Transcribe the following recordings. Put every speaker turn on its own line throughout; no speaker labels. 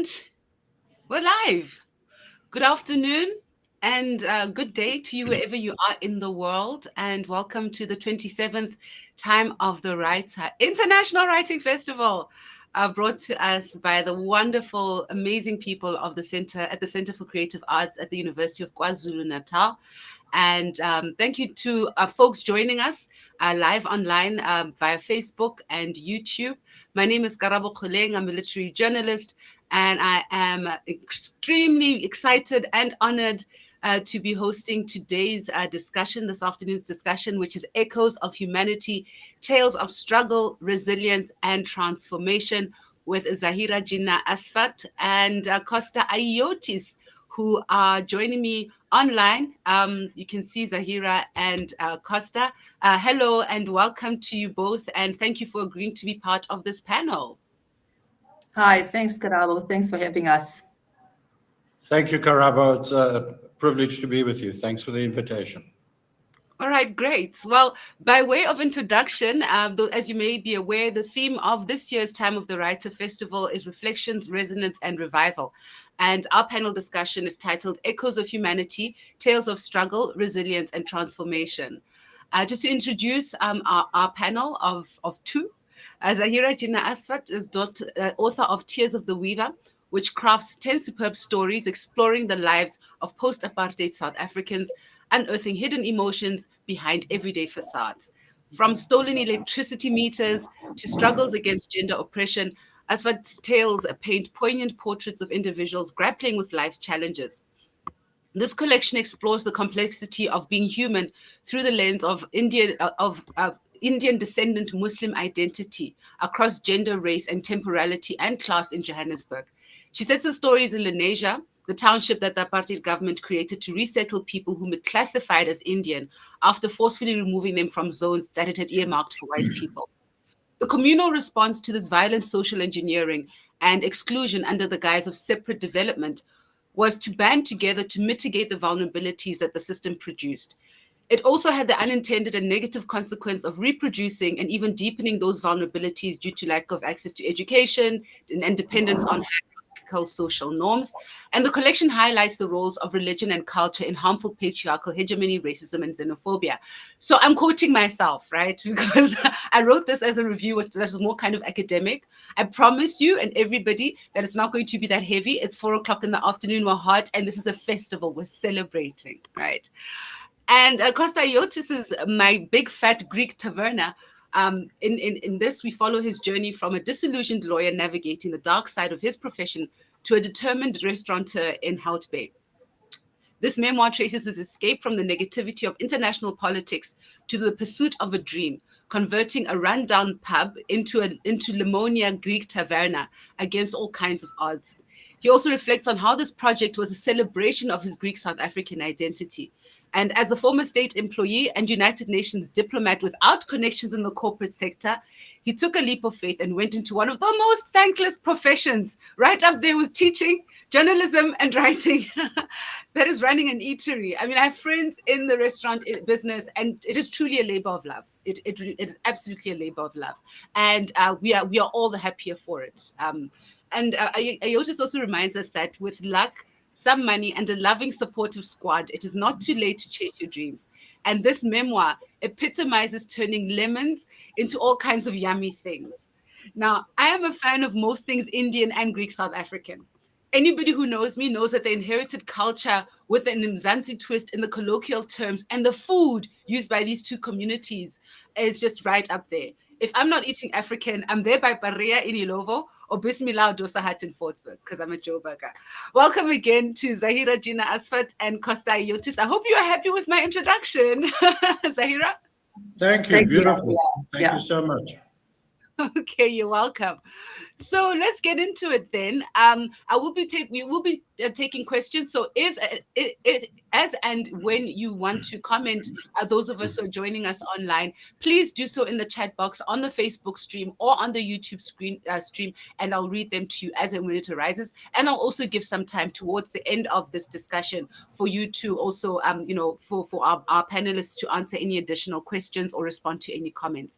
And we're live. Good afternoon and good day to you wherever you are in the world. And welcome to the 27th Time of the Writer International Writing Festival, brought to us by the wonderful, amazing people of the Center for Creative Arts at the University of KwaZulu-Natal. And thank you to folks joining us live online via Facebook and YouTube. My name is Karabo Kgoleng. I'm a literary journalist, and I am extremely excited and honored to be hosting today's discussion, this afternoon's discussion, which is Echoes of Humanity, Tales of Struggle, Resilience, and Transformation, with Zaheera Jina Asvat and Costas Ayiotis, who are joining me online. You can see Zaheera and Costa. Hello and welcome to you both, and thank you for agreeing to be part of this panel.
Hi, thanks, Karabo. Thanks for having us.
Thank you, Karabo. It's a privilege to be with you. Thanks for the invitation.
All right, great. Well, by way of introduction, as you may be aware, the theme of this year's Time of the Writer Festival is Reflections, Resonance, and Revival. And our panel discussion is titled Echoes of Humanity, Tales of Struggle, Resilience, and Transformation. Just to introduce our panel of two, Zaheera Jina Asvat is author of Tears of the Weaver, which crafts 10 superb stories exploring the lives of post-apartheid South Africans, unearthing hidden emotions behind everyday facades. From stolen electricity meters to struggles against gender oppression, Asvat's tales paint poignant portraits of individuals grappling with life's challenges. This collection explores the complexity of being human through the lens of Indian descendant Muslim identity across gender, race, and temporality and class in Johannesburg. She sets the stories in Lenasia, the township that the apartheid government created to resettle people whom it classified as Indian after forcefully removing them from zones that it had earmarked for white people. The communal response to this violent social engineering and exclusion under the guise of separate development was to band together to mitigate the vulnerabilities that the system produced. It also had the unintended and negative consequence of reproducing and even deepening those vulnerabilities due to lack of access to education and dependence on hierarchical social norms. And the collection highlights the roles of religion and culture in harmful patriarchal hegemony, racism, and xenophobia. So I'm quoting myself, right? Because I wrote this as a review that was more kind of academic. I promise you and everybody that it's not going to be that heavy. It's 4 o'clock in the afternoon, we're hot, and this is a festival. We're celebrating, right? And Costas Ayiotis is my big fat Greek taverna. In this, we follow his journey from a disillusioned lawyer navigating the dark side of his profession to a determined restaurateur in Hout Bay. This memoir traces his escape from the negativity of international politics to the pursuit of a dream, converting a rundown pub into Lemonia Greek Taverna against all kinds of odds. He also reflects on how this project was a celebration of his Greek South African identity. And as a former state employee and United Nations diplomat without connections in the corporate sector, he took a leap of faith and went into one of the most thankless professions, right up there with teaching, journalism, and writing. That is running an eatery. I mean, I have friends in the restaurant business, and it is truly a labor of love. It is absolutely a labor of love. And we are all the happier for it. Ayiotis also reminds us that with luck, some money, and a loving, supportive squad, it is not too late to chase your dreams. And this memoir epitomizes turning lemons into all kinds of yummy things. Now, I am a fan of most things Indian and Greek South African. Anybody who knows me knows that the inherited culture with an Mzansi twist in the colloquial terms and the food used by these two communities is just right up there. If I'm not eating African, I'm there by Paria in Ilovo or Bismillah Dosa Hut in Fortsburg because I'm a Joe Burger. Welcome again to Zaheera Jina Asvat and Costas Ayiotis. I hope you are happy with my introduction. Zaheera?
Thank you. Beautiful. Thank you so much.
Okay, you're welcome. So let's get into it then. We will be taking questions. So as and when you want to comment, those of us who are joining us online, please do so in the chat box on the Facebook stream or on the YouTube stream, and I'll read them to you as and when it arises. And I'll also give some time towards the end of this discussion for you to also, for our panelists to answer any additional questions or respond to any comments.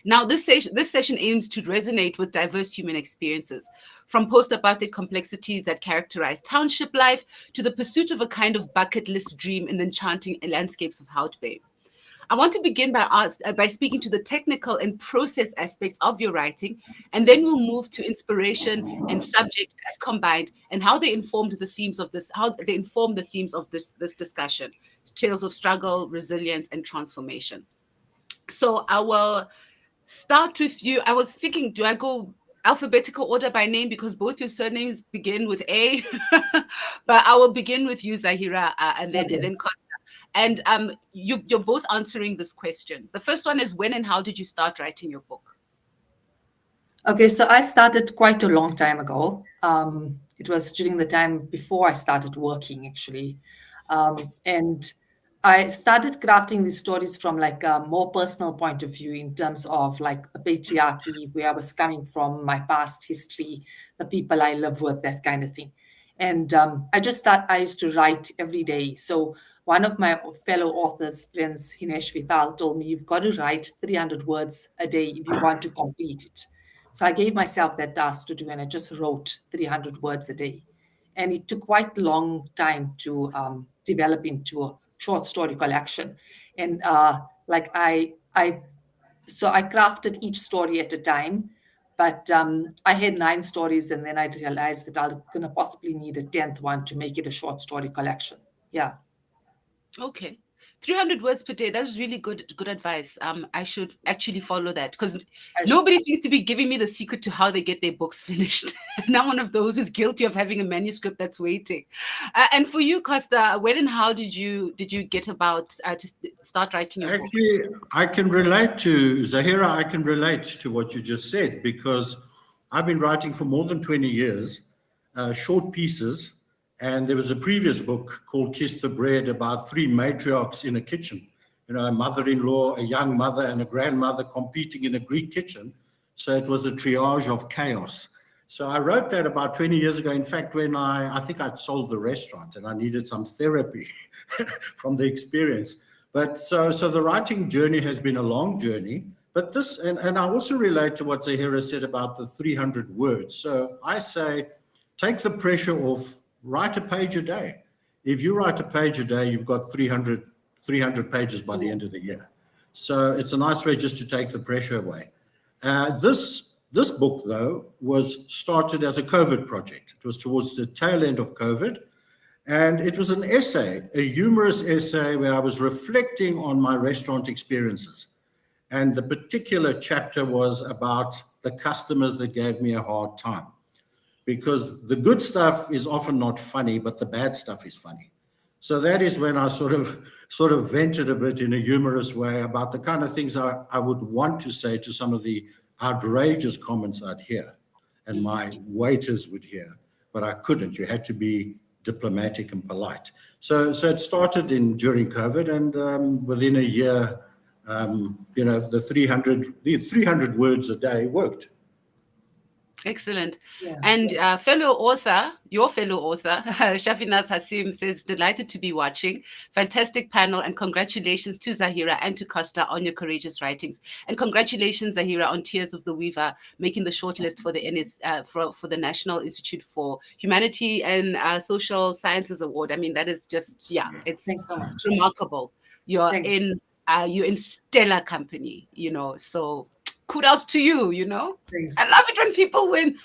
Now, this session aims to resonate with diverse human experiences, from post-apartheid complexities that characterize township life to the pursuit of a kind of bucket list dream in the enchanting landscapes of Hout Bay. I want to begin by speaking to the technical and process aspects of your writing, and then we'll move to inspiration and subject as combined, and how they informed the themes of this, how they inform the themes of this discussion: tales of struggle, resilience, and transformation. So I will start with you. I was thinking, do I go alphabetical order by name because both your surnames begin with A? But I will begin with you, Zaheera, and then Costa. And you're both answering this question. The first one is, when and how did you start writing your book?
Okay, so I started quite a long time ago. It was during the time before I started working, actually. And I started crafting these stories from like a more personal point of view in terms of like the patriarchy, where I was coming from, my past history, the people I live with, that kind of thing. And I used to write every day. So one of my fellow authors, friends, Hinesh Vital, told me, you've got to write 300 words a day if you want to complete it. So I gave myself that task to do, and I just wrote 300 words a day. And it took quite a long time to develop into a short story collection. And so I crafted each story at a time. But I had 9 stories, and then I realized that I'm going to possibly need a 10th one to make it a short story collection. Yeah.
Okay. 300 words per day. That's really good advice. I should actually follow that, because nobody seems to be giving me the secret to how they get their books finished. And I'm one of those who's guilty of having a manuscript that's waiting. And for you, Costa, when and how did you get about to start writing your book?
Actually, I can relate to Zaheera. I can relate to what you just said, because I've been writing for more than 20 years, short pieces. And there was a previous book called Kiss the Bread about 3 matriarchs in a kitchen, a mother-in-law, a young mother, and a grandmother competing in a Greek kitchen. So it was a triage of chaos. So I wrote that about 20 years ago. In fact, when I think I'd sold the restaurant and I needed some therapy from the experience. But so the writing journey has been a long journey. But this, and I also relate to what Zaheera said about the 300 words. So I say, take the pressure off. Write a page a day. If you write a page a day, you've got 300 pages by the end of the year. So it's a nice way just to take the pressure away. This book, though, was started as a COVID project. It was towards the tail end of COVID. And it was an essay, a humorous essay where I was reflecting on my restaurant experiences. And the particular chapter was about the customers that gave me a hard time. Because the good stuff is often not funny, but the bad stuff is funny. So that is when I sort of vented a bit in a humorous way about the kind of things I would want to say to some of the outrageous comments I'd hear and my waiters would hear, but I couldn't. You had to be diplomatic and polite. So it started during COVID, and within a year, the 300 words a day worked.
Excellent. Yeah. And your fellow author, Shafinaz Hassim, says, delighted to be watching. Fantastic panel, and congratulations to Zaheera and to Costa on your courageous writings. And congratulations, Zaheera, on Tears of the Weaver, making the shortlist for the for the National Institute for Humanity and Social Sciences Award. I mean, that is just, it's
so
remarkable. You're in stellar company, so kudos to you,
Thanks.
I love it when people win.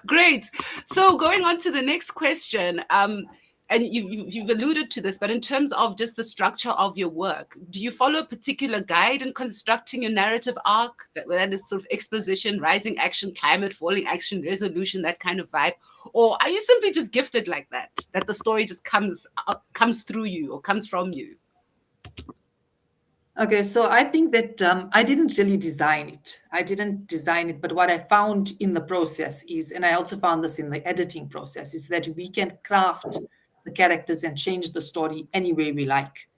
Great. So going on to the next question, and you've alluded to this, but in terms of just the structure of your work, do you follow a particular guide in constructing your narrative arc? That is sort of exposition, rising action, climate, falling action, resolution, that kind of vibe? Or are you simply just gifted like that the story just comes through you or comes from you?
Okay, so I think that I didn't really design it. But what I found in the process is, and I also found this in the editing process, is that we can craft the characters and change the story any way we like.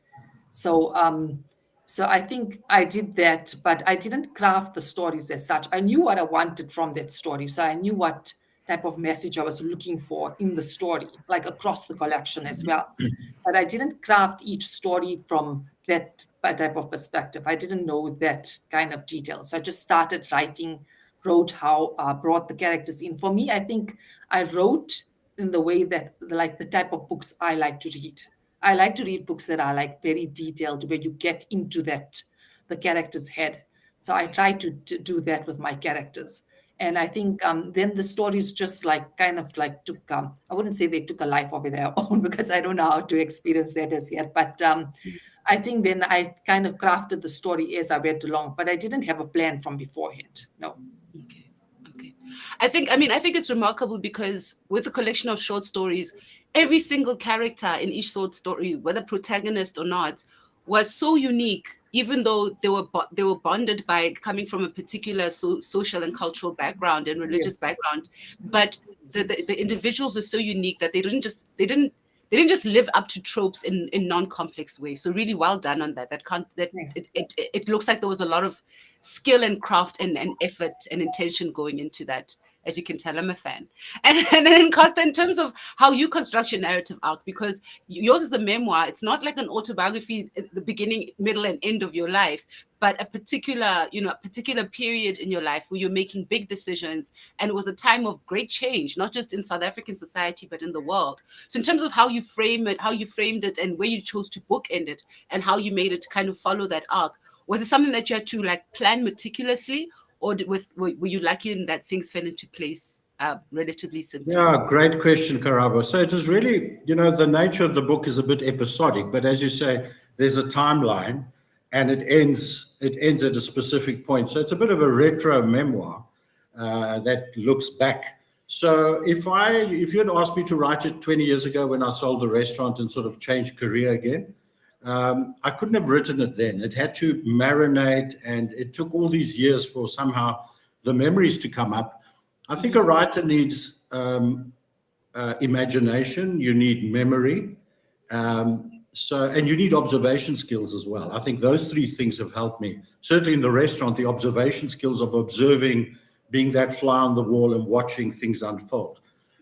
So I think I did that, but I didn't craft the stories as such. I knew what I wanted from that story. So I knew what type of message I was looking for in the story, like across the collection as well. but I didn't craft each story from that type of perspective. I didn't know that kind of detail. So I just started writing, wrote how, brought the characters in. For me, I think I wrote in the way that, like, the type of books I like to read. I like to read books that are like very detailed, where you get into the character's head. So I try to do that with my characters. And I think then the stories just like kind of like took, I wouldn't say they took a life of their own, because I don't know how to experience that as yet. But I think then I kind of crafted the story as I went along, but I didn't have a plan from beforehand. No.
Okay. Okay. I think it's remarkable because with a collection of short stories, every single character in each short story, whether protagonist or not, was so unique, even though they were bonded by coming from a particular social and cultural background and religious
Yes.
background. But the individuals are so unique that they didn't just live up to tropes in non-complex ways. So really well done on that. That can't that
Thanks.
it looks like there was a lot of skill and craft and effort and intention going into that. As you can tell, I'm a fan. And then, Costa, in terms of how you construct your narrative arc, because yours is a memoir, it's not like an autobiography at the beginning, middle, and end of your life, but a particular period in your life where you're making big decisions. And it was a time of great change, not just in South African society, but in the world. So in terms of how you frame it, how you framed it, and where you chose to bookend it, and how you made it kind of follow that arc, was it something that you had to like plan meticulously, or were you lucky in that things fell into place relatively simply?
Yeah, great question, Karabo. So it is really, the nature of the book is a bit episodic, but as you say, there's a timeline, and it ends at a specific point. So it's a bit of a retro memoir that looks back. So if you had asked me to write it 20 years ago when I sold the restaurant and sort of changed career again, I couldn't have written it then. It had to marinate, and it took all these years for somehow the memories to come up. I think a writer needs imagination, you need memory, and you need observation skills as well. I think those three things have helped me. Certainly in the restaurant, the observation skills of observing, being that fly on the wall and watching things unfold.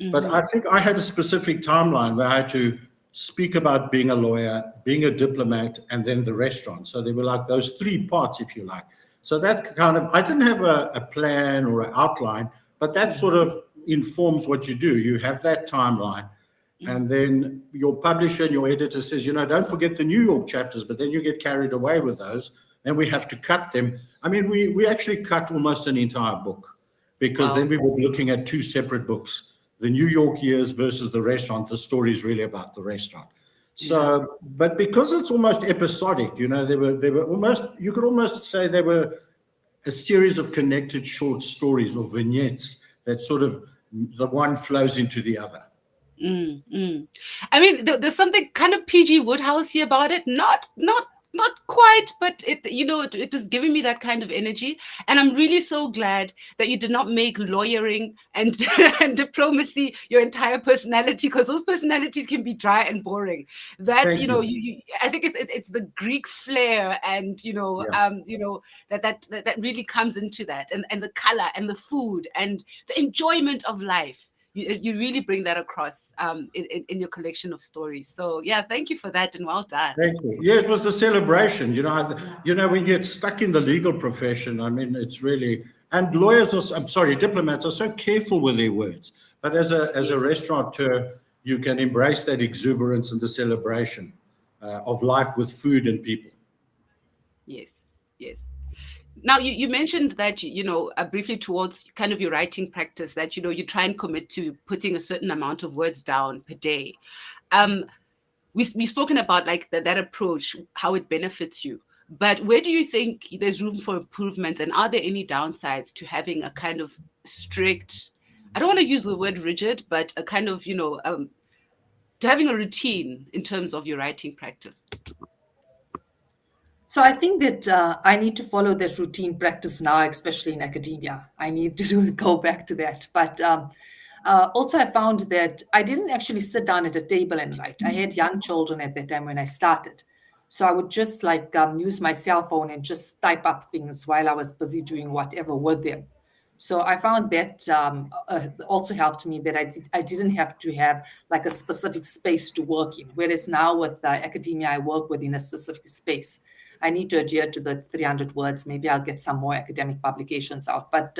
But I think I had a specific timeline where I had to speak about being a lawyer, being a diplomat, and then the restaurant. So they were like those three parts, if you like. So that kind of, I didn't have a plan or an outline, but that sort of informs what you do. You have that timeline. And then your publisher and your editor says, don't forget the New York chapters, but then you get carried away with those, and we have to cut them. I mean, we actually cut almost an entire book, because then we were looking at two separate books. The New York years versus the restaurant. The story is really about the restaurant. So, but because it's almost episodic, they were almost, you could almost say they were a series of connected short stories or vignettes that sort of, the one flows into the other.
I mean, there's something kind of PG Woodhousey about it. Not quite, but it was giving me that kind of energy. And I'm really so glad that you did not make lawyering and and diplomacy your entire personality, because those personalities can be dry and boring. That
Thank you.
I think it's the Greek flair, and that really comes into that, and the color and the food and the enjoyment of life. You really bring that across in your collection of stories. So yeah, thank you for that, and well done.
Thank you. Yeah, it was the celebration. When you get stuck in the legal profession, I mean, it's really, and lawyers are, I'm sorry, diplomats are so careful with their words. But as a restaurateur, you can embrace that exuberance and the celebration of life with food and people.
Yes, yes. Now, you mentioned that, briefly towards kind of your writing practice, that, you try and commit to putting a certain amount of words down per day. We've spoken about like that approach, how it benefits you. But where do you think there's room for improvement? And are there any downsides to having a kind of strict, I don't want to use the word rigid, but a kind of, to having a routine in terms of your writing practice?
So I think that I need to follow that routine practice now, especially in academia. I need to go back to that. But also I found that I didn't actually sit down at a table and write. I had young children at that time when I started. So I would just use my cell phone and just type up things while I was busy doing whatever with them. So I found that also helped me, that I didn't have to have like a specific space to work in. Whereas now with academia, I work within a specific space. I need to adhere to the 300 words. Maybe I'll get some more academic publications out. But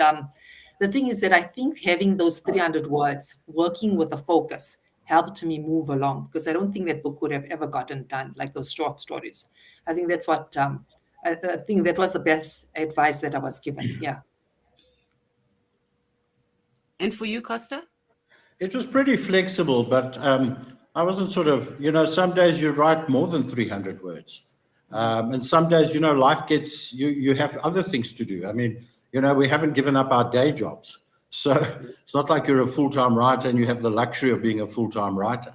the thing is that I think having those 300 words, working with a focus, helped me move along, because I don't think that book would have ever gotten done, like those short stories. I think that's what I think that was the best advice that I was given. Yeah.
And for you, Costa?
It was pretty flexible, but I wasn't sort of, some days you write more than 300 words. And some days, life gets, you have other things to do. I mean, we haven't given up our day jobs. So it's not like you're a full-time writer and you have the luxury of being a full-time writer.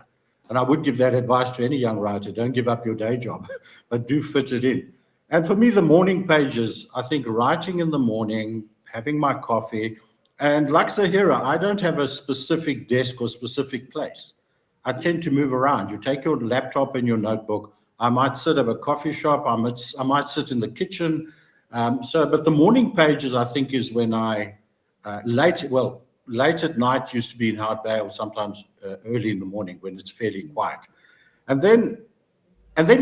And I would give that advice to any young writer: don't give up your day job, but do fit it in. And for me, the morning pages, I think writing in the morning, having my coffee, and like Zaheera, I don't have a specific desk or specific place. I tend to move around. You take your laptop and your notebook. I might sit at a coffee shop. I might sit in the kitchen. But the morning pages, I think, is when late at night used to be in Hout Bay, or sometimes early in the morning when it's fairly quiet. And then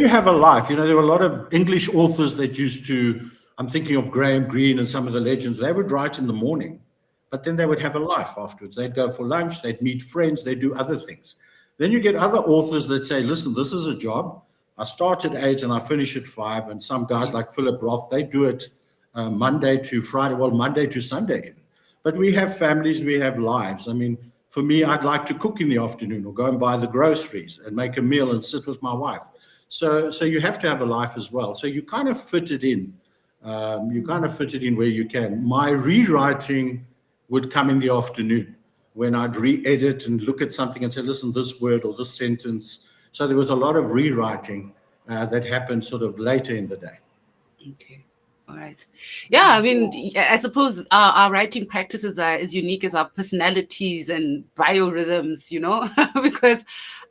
you have a life. There were a lot of English authors that used to, I'm thinking of Graham Greene and some of the legends, they would write in the morning, but then they would have a life afterwards. They'd go for lunch, they'd meet friends, they'd do other things. Then you get other authors that say, listen, this is a job. I start at 8 and I finish at 5. And some guys like Philip Roth, they do it Monday to Friday, well, Monday to Sunday even. But we have families, we have lives. I mean, for me, I'd like to cook in the afternoon or go and buy the groceries and make a meal and sit with my wife. So you have to have a life as well. So you kind of fit it in. Where you can. My rewriting would come in the afternoon when I'd re-edit and look at something and say, listen, this word or this sentence. So there was a lot of rewriting that happened sort of later in the day.
Okay. All right. Yeah, I mean, I suppose our writing practices are as unique as our personalities and biorhythms, because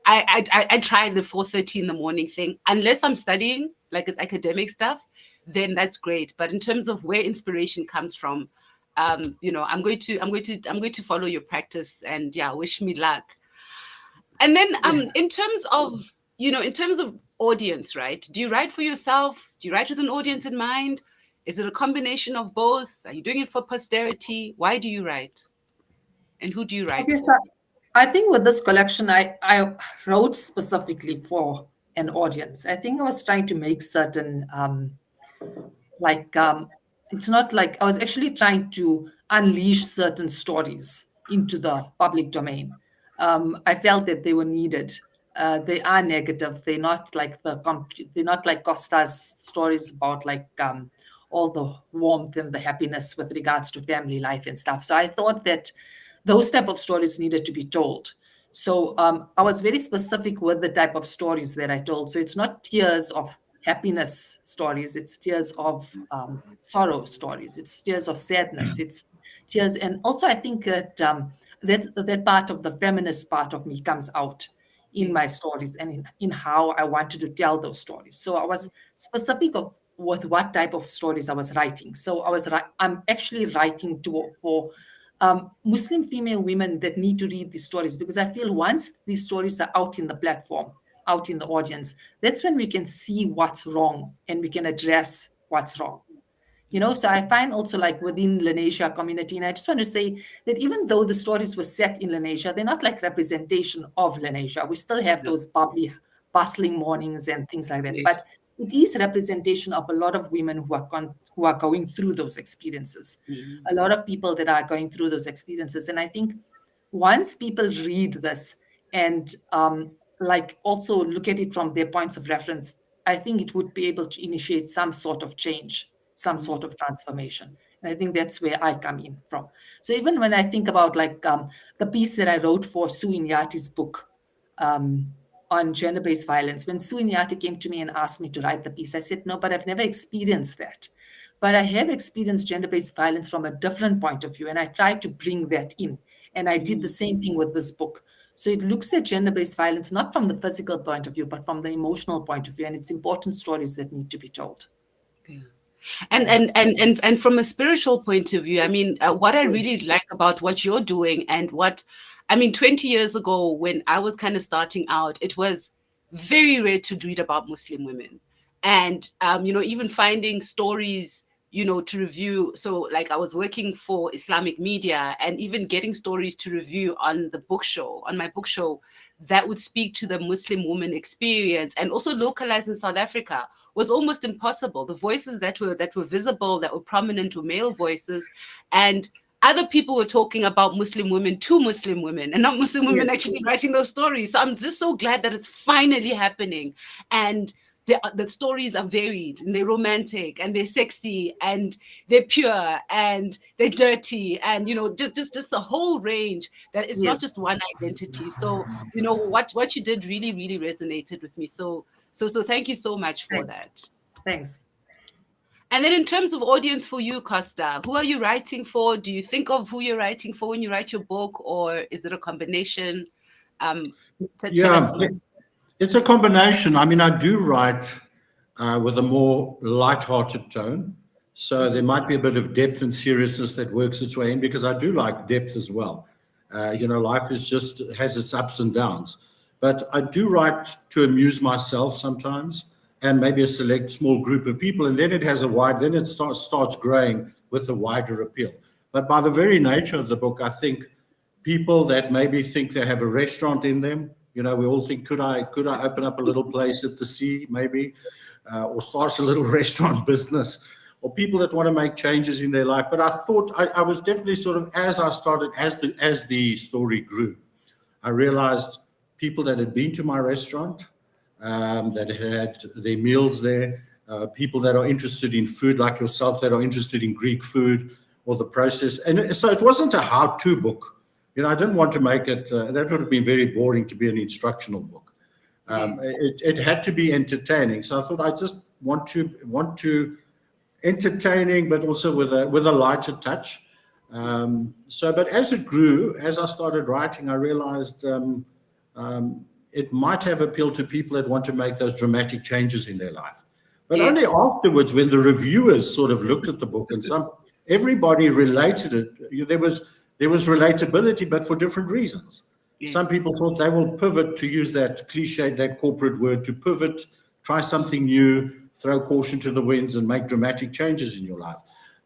I try the 4:30 in the morning thing. Unless I'm studying, like it's academic stuff, then that's great. But in terms of where inspiration comes from, I'm going to follow your practice, and yeah, wish me luck. And then in terms of audience, right? Do you write for yourself? Do you write with an audience in mind? Is it a combination of both? Are you doing it for posterity? Why do you write? And who do you write
Okay,
for?
so I think with this collection, I wrote specifically for an audience. I think I was trying to make certain, like, it's not like I was actually trying to unleash certain stories into the public domain. I felt that they were needed. They are negative. They're not like Costa's stories about like all the warmth and the happiness with regards to family life and stuff. So I thought that those type of stories needed to be told. So I was very specific with the type of stories that I told. So it's not tears of happiness stories, it's tears of sorrow stories, it's tears of sadness, it's tears. And also I think that that part of the feminist part of me comes out in my stories and in how I wanted to tell those stories. So I was specific of with what type of stories I was writing. So I'm actually writing for Muslim female women that need to read these stories, because I feel once these stories are out in the platform, out in the audience, that's when we can see what's wrong and we can address what's wrong. So I find also like within Lenasia community, and I just want to say that even though the stories were set in Lenasia, they're not like representation of Lenasia. We still have those bubbly, bustling mornings and things like that. But it is representation of a lot of women who are going through those experiences. A lot of people that are going through those experiences. And I think once people read this and like also look at it from their points of reference, I think it would be able to initiate some sort of change, some sort of transformation. And I think that's where I come in from. So even when I think about like the piece that I wrote for Sue Inyati's book on gender-based violence, when Sue Inyati came to me and asked me to write the piece, I said, no, but I've never experienced that. But I have experienced gender-based violence from a different point of view, and I tried to bring that in. And I did the same thing with this book. So it looks at gender-based violence not from the physical point of view, but from the emotional point of view. And it's important stories that need to be told.
Yeah. And from a spiritual point of view, I mean, what I
Yes.
really like about what you're doing and what, I mean, 20 years ago when I was kind of starting out, it was very rare to read about Muslim women. And, even finding stories, to review. So, like, I was working for Islamic media and even getting stories to review on the book show, on my book show, that would speak to the Muslim woman experience and also localized in South Africa was almost impossible. The voices that were visible, that were prominent, were male voices, and other people were talking about Muslim women to Muslim women, and not Muslim women
Yes.
actually writing those stories. So I'm just so glad that it's finally happening, and the stories are varied and they're romantic and they're sexy and they're pure and they're dirty and just the whole range, that it's not
Yes.
just one identity. So what you did really really resonated with me. So thank you so much for
Thanks.
that.
Thanks.
And then in terms of audience for you, Costa, who are you writing for? Do you think of who you're writing for when you write your book, or is it a combination? Tell us
Yeah,
more.
it's a combination. I mean, I do write with a more light-hearted tone, so there might be a bit of depth and seriousness that works its way in because I do like depth as well. Life is just has its ups and downs, but I do write to amuse myself sometimes, and maybe a select small group of people, and then it has a wide. Then it starts growing with a wider appeal. But by the very nature of the book, I think people that maybe think they have a restaurant in them. We all think, could I open up a little place at the sea, maybe, or start a little restaurant business, or people that want to make changes in their life. But I thought I was definitely sort of, as I started, as the story grew, I realized people that had been to my restaurant, that had their meals there, people that are interested in food like yourself, that are interested in Greek food or the process. And so it wasn't a how-to book. I didn't want to make it, that would have been very boring to be an instructional book. It had to be entertaining. So I thought I just want to entertaining, but also with a lighter touch. But as it grew, as I started writing, I realized it might have appealed to people that want to make those dramatic changes in their life. But
Yes.
only afterwards, when the reviewers sort of looked at the book, and everybody related it. There was relatability, but for different reasons.
Yes.
Some people thought they will pivot, to use that cliche, that corporate word, to pivot, try something new, throw caution to the winds, and make dramatic changes in your life.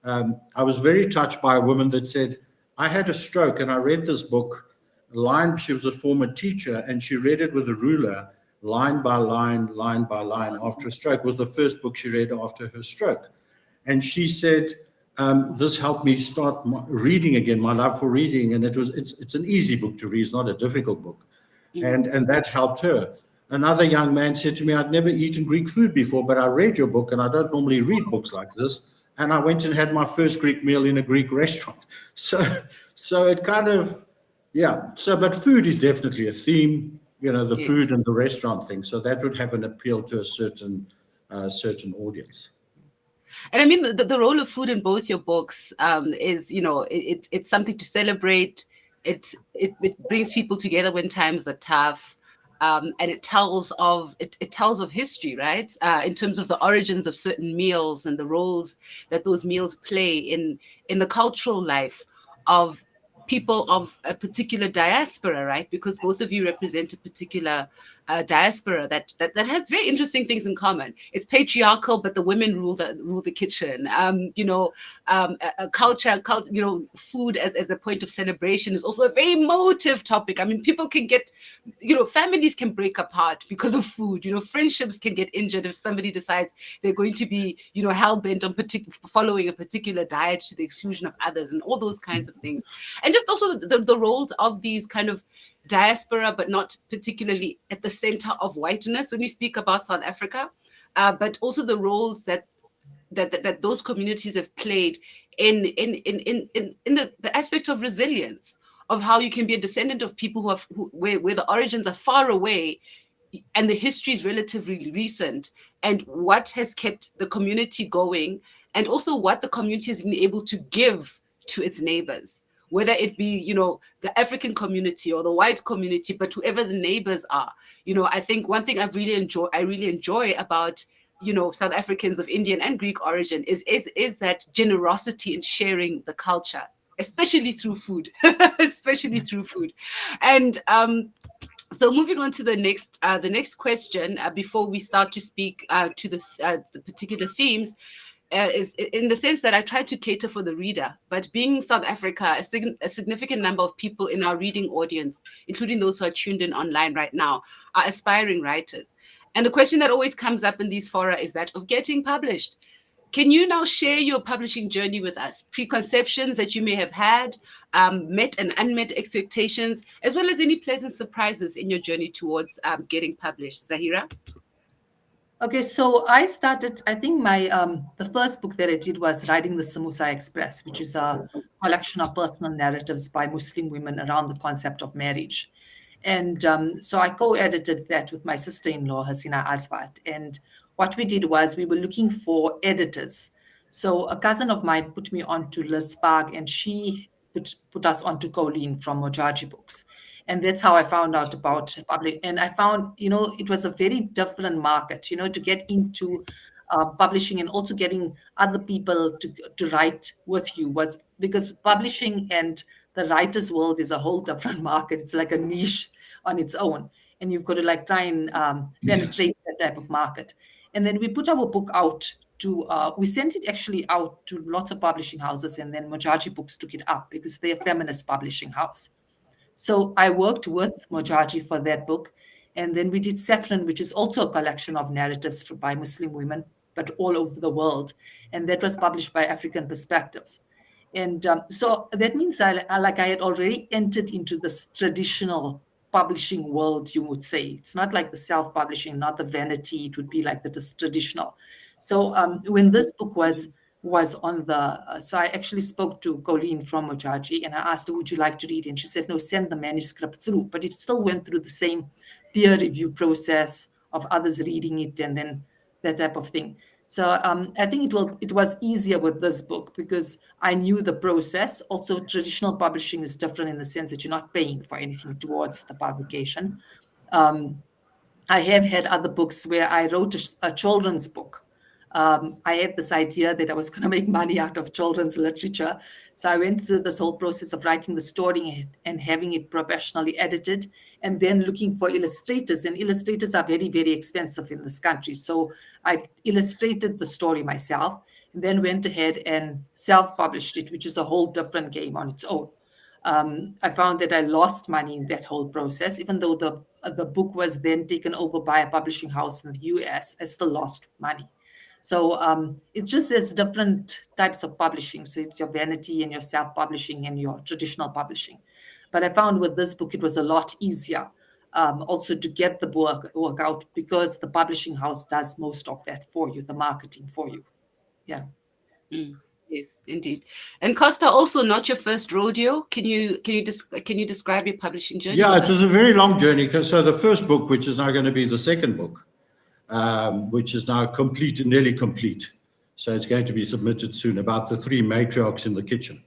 I was very touched by a woman that said, I had a stroke and I read this book line. She was a former teacher and she read it with a ruler, line by line after a stroke. It was the first book she read after her stroke. And she said, this helped me start reading again, my love for reading. And it's an easy book to read, it's not a difficult book. And that helped her. Another young man said to me, I'd never eaten Greek food before, but I read your book and I don't normally read books like this. And I went and had my first Greek meal in a Greek restaurant. So it kind of, yeah. But food is definitely a theme, the
Yeah.
food and the restaurant thing. So that would have an appeal to a certain audience.
And I mean, the role of food in both your books is, it's something to celebrate. It brings people together when times are tough, and it tells of history, right? In terms of the origins of certain meals and the roles that those meals play in the cultural life of people of a particular diaspora, right? Because both of you represent a particular diaspora that has very interesting things in common. It's patriarchal, but the women rule the kitchen. Culture, food as a point of celebration is also a very emotive topic. I mean, people can get, families can break apart because of food. Friendships can get injured if somebody decides they're going to be, hell bent on following a particular diet to the exclusion of others, and all those kinds of things. And just also the roles of these kind of diaspora, but not particularly at the center of whiteness when we speak about South Africa, but also the roles that those communities have played in the aspect of resilience, of how you can be a descendant of people where the origins are far away and the history is relatively recent, and what has kept the community going, and also what the community has been able to give to its neighbors, whether it be, the African community or the white community, but whoever the neighbors are. I think one thing I really enjoy about South Africans of Indian and Greek origin is that generosity in sharing the culture, especially through food, especially through food. And so moving on to the next question, before we start to speak to the particular themes, is in the sense that I try to cater for the reader, but being South Africa, a significant number of people in our reading audience, including those who are tuned in online right now, are aspiring writers. And the question that always comes up in these fora is that of getting published. Can you now share your publishing journey with us? Preconceptions that you may have had, met and unmet expectations, as well as any pleasant surprises in your journey towards getting published. Zaheera?
Okay, so I started, I think my the first book that I did was Riding the Samosa Express, which is a collection of personal narratives by Muslim women around the concept of marriage. And so I co-edited that with my sister-in-law, Zaheera Asvat. And what we did was we were looking for editors. So a cousin of mine put me on to Liz Spark, and she put us onto Colleen from Mojaji Books. And that's how I found out about public. And I found, it was a very different market, to get into publishing, and also getting other people to write with you, was because publishing and the writer's world is a whole different market. It's like a niche on its own. And you've got to like try and penetrate that type of market. And then we put our book out to, we sent it actually out to lots of publishing houses, and then Mojaji Books took it up because they're a feminist publishing house. So I worked with Mojaji for that book. And then we did Saffron, which is also a collection of narratives by Muslim women, but all over the world. And that was published by African Perspectives. And so that means I had already entered into this traditional publishing world, you would say. It's not like the self-publishing, not the vanity. It would be like this traditional. So when this book was on the, so I actually spoke to Colleen from Mojaji, and I asked her, would you like to read it? And she said, no, send the manuscript through. But it still went through the same peer review process of others reading it, and then that type of thing. So I think it was easier with this book because I knew the process. Also, traditional publishing is different in the sense that you're not paying for anything towards the publication. I have had other books where I wrote a children's book. I had this idea that I was going to make money out of children's literature. So I went through this whole process of writing the story and having it professionally edited, and then looking for illustrators. And illustrators are very, very expensive in this country. So I illustrated the story myself, and then went ahead and self-published it, which is a whole different game on its own. I found that I lost money in that whole process, even though the book was then taken over by a publishing house in the US. I still lost money. So it's just there's different types of publishing. So it's your vanity and your self-publishing and your traditional publishing. But I found with this book, it was a lot easier also to get the work out, because the publishing house does most of that for you, the marketing for you. Yeah.
Yes, indeed. And Costa, also not your first rodeo. Can you describe your publishing journey?
Yeah, it was a very long journey. So the first book, which is now going to be the second book, which is now complete, nearly complete. So it's going to be submitted soon, about the three matriarchs in the kitchen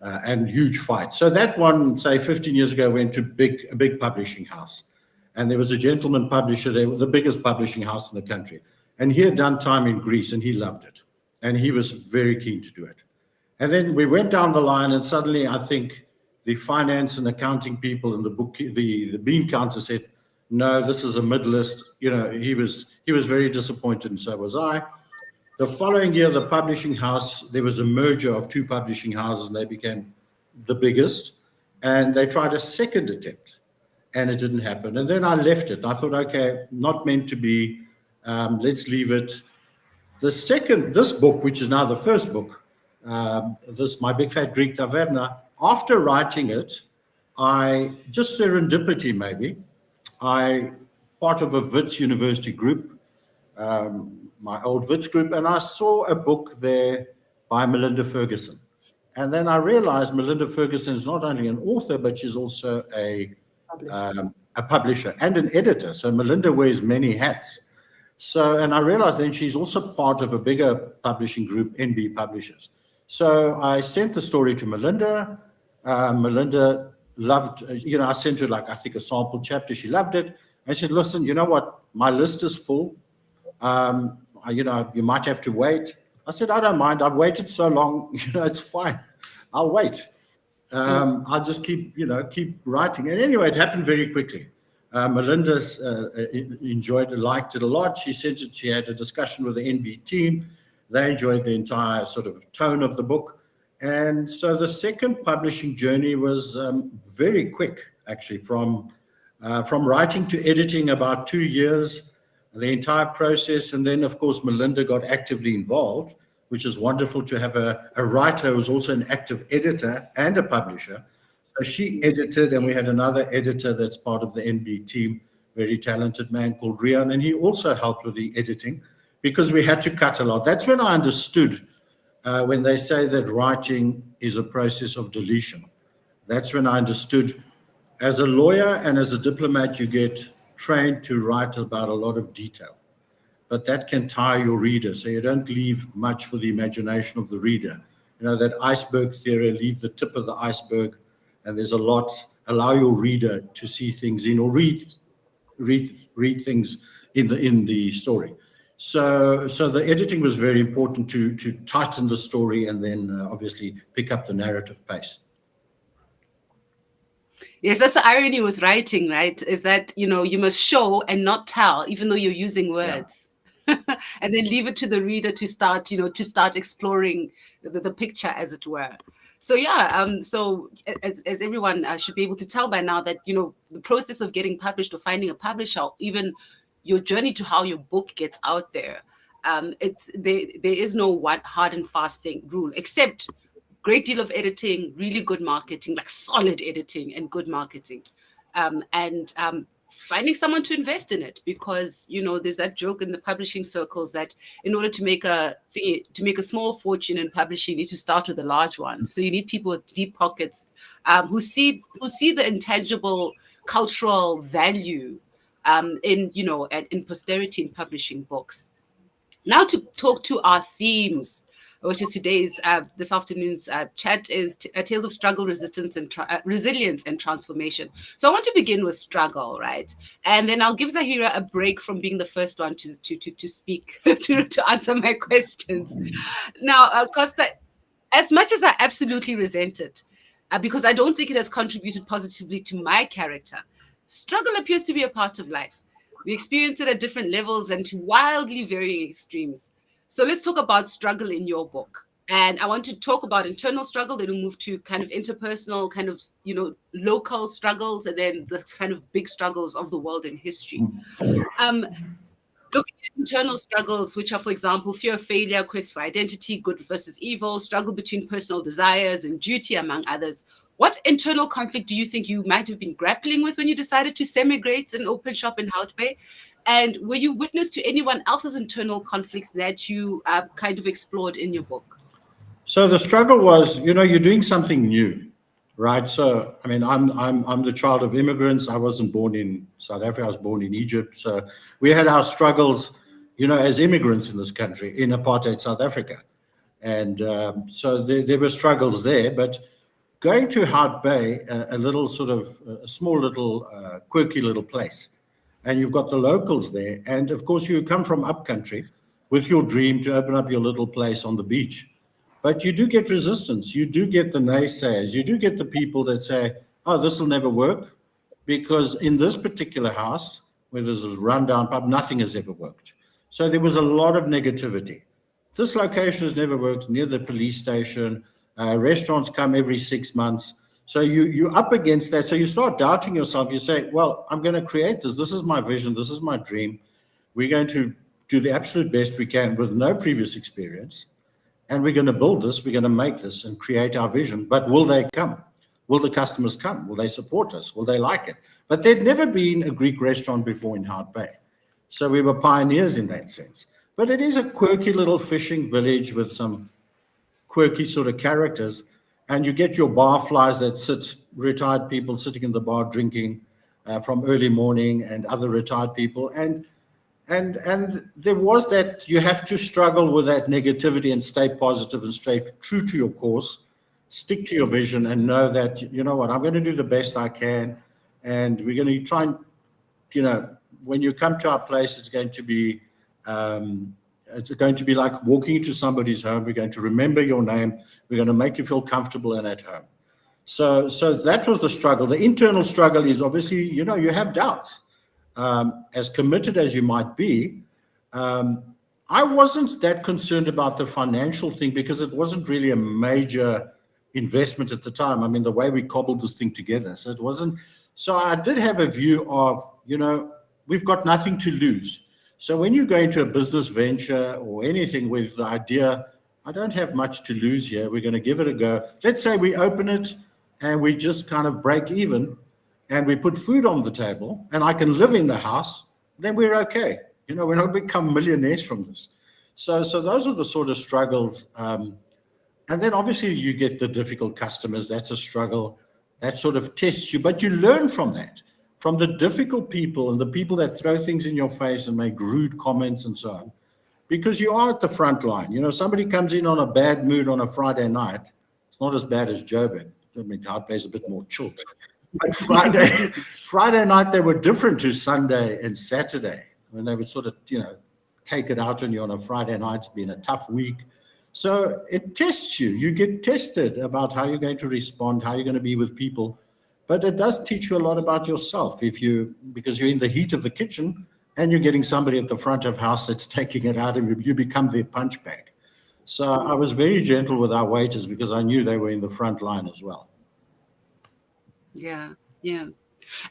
and huge fights. So that one, say 15 years ago, went to a big publishing house. And there was a gentleman publisher there, the biggest publishing house in the country. And he had done time in Greece, and he loved it. And he was very keen to do it. And then we went down the line, and suddenly I think the finance and accounting people and the bean counter said, no, this is a mid-list. He was very disappointed, and so was I. The following year, the publishing house, there was a merger of two publishing houses, and they became the biggest. And they tried a second attempt, and it didn't happen. And then I left it. I thought, okay, not meant to be. Let's leave it. This book, which is now the first book, My Big Fat Greek Taverna, after writing it, I just serendipity maybe, part of a Wits University group, my old Wits group, and I saw a book there by Melinda Ferguson. And then I realized Melinda Ferguson is not only an author, but she's also a publisher and an editor. So Melinda wears many hats. And I realized then she's also part of a bigger publishing group, NB Publishers. So I sent the story to Melinda. Melinda loved, I sent her I think a sample chapter. She loved it. And she said, listen, you know what? My list is full. you might have to wait. I said, I don't mind. I've waited so long, it's fine. I'll wait. I'll just keep writing. And anyway, it happened very quickly. Melinda liked it a lot. She said that she had a discussion with the NB team. They enjoyed the entire sort of tone of the book. And so the second publishing journey was very quick, actually, from writing to editing, about 2 years, the entire process. And then, of course, Melinda got actively involved, which is wonderful to have a writer who's also an active editor and a publisher. So she edited, and we had another editor that's part of the NB team, very talented man called Rian, and he also helped with the editing because we had to cut a lot. That's when I understood when they say that writing is a process of deletion. That's when I understood. As a lawyer and as a diplomat, you get trained to write about a lot of detail, but that can tire your reader, so you don't leave much for the imagination of the reader. That iceberg theory, leave the tip of the iceberg, and there's a lot. Allow your reader to see things or read things in the story. So the editing was very important to tighten the story and then obviously pick up the narrative pace.
Yes, that's the irony with writing, right? Is that, you must show and not tell, even though you're using words. Yeah. And then leave it to the reader to start exploring the picture, as it were. So so as everyone should be able to tell by now that, the process of getting published or finding a publisher, even your journey to how your book gets out there, there is no one hard and fast rule, except great deal of editing, really good marketing, like solid editing and good marketing, and finding someone to invest in it, because there's that joke in the publishing circles that in order to make a small fortune in publishing, you need to start with a large one. So you need people with deep pockets who see the intangible cultural value in posterity in publishing books. Now to talk to our themes, which is this afternoon's chat, is Tales of Struggle, Resistance, and Resilience and Transformation. So I want to begin with struggle, right? And then I'll give Zaheera a break from being the first one to speak, to answer my questions. Now, Costa, as much as I absolutely resent it, because I don't think it has contributed positively to my character, struggle appears to be a part of life. We experience it at different levels and to wildly varying extremes. So let's talk about struggle in your book. And I want to talk about internal struggle, then we'll move to kind of interpersonal, kind of, local struggles, and then the kind of big struggles of the world in history. Looking at internal struggles, which are, for example, fear of failure, quest for identity, good versus evil, struggle between personal desires and duty, among others. What internal conflict do you think you might have been grappling with when you decided to semigrate and open shop in Hout Bay? And were you witness to anyone else's internal conflicts that you kind of explored in your book?
So the struggle was, you're doing something new, right? So, I mean, I'm the child of immigrants. I wasn't born in South Africa. I was born in Egypt. So we had our struggles, as immigrants in this country, in apartheid South Africa. And so there were struggles there. But going to Hout Bay, a little sort of a small little quirky little place, and you've got the locals there. And of course, you come from upcountry with your dream to open up your little place on the beach. But you do get resistance. You do get the naysayers. You do get the people that say, oh, this will never work, because in this particular house, where there's a rundown pub, nothing has ever worked. So there was a lot of negativity. This location has never worked, near the police station. Restaurants come every 6 months. So you're up against that. So you start doubting yourself. You say, well, I'm going to create this. This is my vision. This is my dream. We're going to do the absolute best we can with no previous experience. And we're going to build this. We're going to make this and create our vision. But will they come? Will the customers come? Will they support us? Will they like it? But there'd never been a Greek restaurant before in Hout Bay. So we were pioneers in that sense. But it is a quirky little fishing village with some quirky sort of characters. And you get your bar flies that sit, retired people sitting in the bar drinking from early morning, and other retired people. And there was that you have to struggle with that negativity and stay positive and stay true to your course, stick to your vision, and know that, you know what, I'm going to do the best I can. And we're going to try and, when you come to our place, it's going to be it's going to be like walking into somebody's home. We're going to remember your name. We're going to make you feel comfortable and at home. So that was the struggle. The internal struggle is obviously, you have doubts. As committed as you might be, I wasn't that concerned about the financial thing because it wasn't really a major investment at the time. I mean, the way we cobbled this thing together. So it wasn't. So I did have a view of, we've got nothing to lose. So when you go into a business venture or anything with the idea, I don't have much to lose here, we're going to give it a go. Let's say we open it and we just kind of break even and we put food on the table and I can live in the house, then we're okay. We're not become millionaires from this. So those are the sort of struggles. And then obviously you get the difficult customers. That's a struggle. That sort of tests you, but you learn from that, from the difficult people and the people that throw things in your face and make rude comments and so on, because you are at the front line. Somebody comes in on a bad mood on a Friday night. It's not as bad as Joburg. I mean, Hout Bay is a bit more chilled. But Friday night, they were different to Sunday and Saturday when they would sort of, take it out on you on a Friday night. It's been a tough week. So it tests you. You get tested about how you're going to respond, how you're going to be with people. But it does teach you a lot about yourself because you're in the heat of the kitchen and you're getting somebody at the front of house that's taking it out and you become their punch bag. So I was very gentle with our waiters because I knew they were in the front line as well.
Yeah.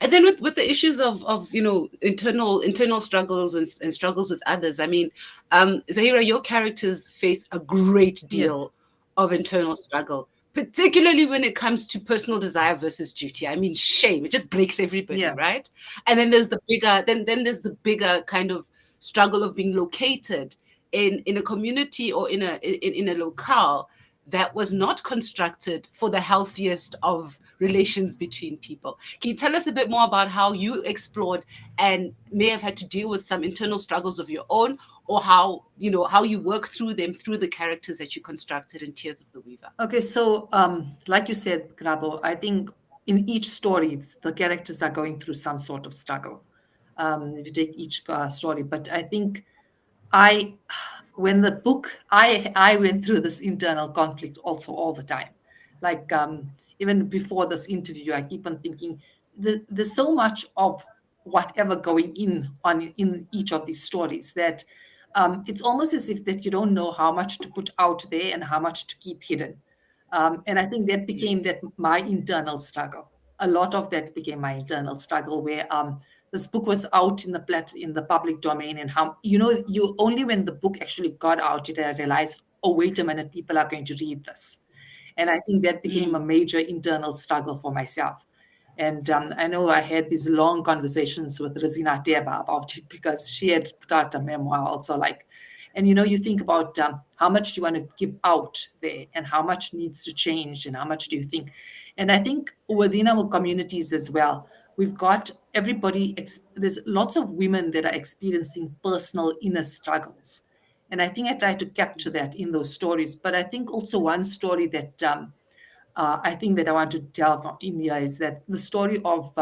And then with the issues of internal struggles and struggles with others, I mean, Zaheera, your characters face a great deal of internal struggle, particularly when it comes to personal desire versus duty. I mean, shame, it just breaks everybody, right? And then there's the bigger kind of struggle of being located in a community or in a locale that was not constructed for the healthiest of relations between people. Can you tell us a bit more about how you explored and may have had to deal with some internal struggles of your own, or how you work through them through the characters that you constructed in Tears of the Weaver?
Okay, so like you said, Karabo, I think in each story, the characters are going through some sort of struggle. If you take each story, but I think when the book, I went through this internal conflict also all the time. Like even before this interview, I keep on thinking there's so much of whatever going in each of these stories that it's almost as if that you don't know how much to put out there and how much to keep hidden. And I think that became my internal struggle. A lot of that became my internal struggle where this book was out in the public domain, and how you only when the book actually got out did I realize, oh, wait a minute, people are going to read this. And I think that became a major internal struggle for myself. And I know I had these long conversations with Rosina Teba about it because she had put out a memoir also, and you think about how much do you want to give out there and how much needs to change and how much do you think. And I think within our communities as well, we've got everybody, there's lots of women that are experiencing personal inner struggles. And I think I try to capture that in those stories. But I think also one story that I think that I want to tell from India is that the story of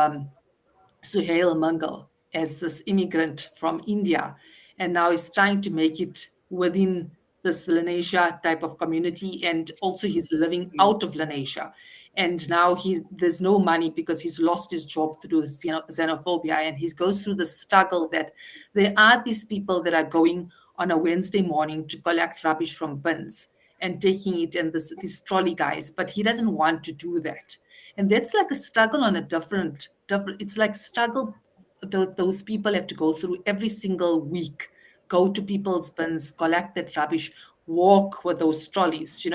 Suhail Mangal as this immigrant from India, and now is trying to make it within this Lenasia type of community, and also he's living out of Lenasia. And now there's no money because he's lost his job through xenophobia, and he goes through the struggle that there are these people that are going on a Wednesday morning to collect rubbish from bins and taking it in these trolley guys, but he doesn't want to do that. And that's like a struggle on a different, it's like struggle those people have to go through every single week, go to people's bins, collect that rubbish, walk with those trolleys,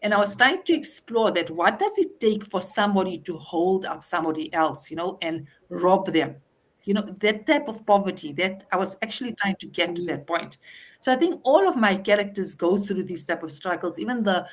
And I was trying to explore that. What does it take for somebody to hold up somebody else, and rob them? That type of poverty, that I was actually trying to get to that point. So I think all of my characters go through these type of struggles. Even the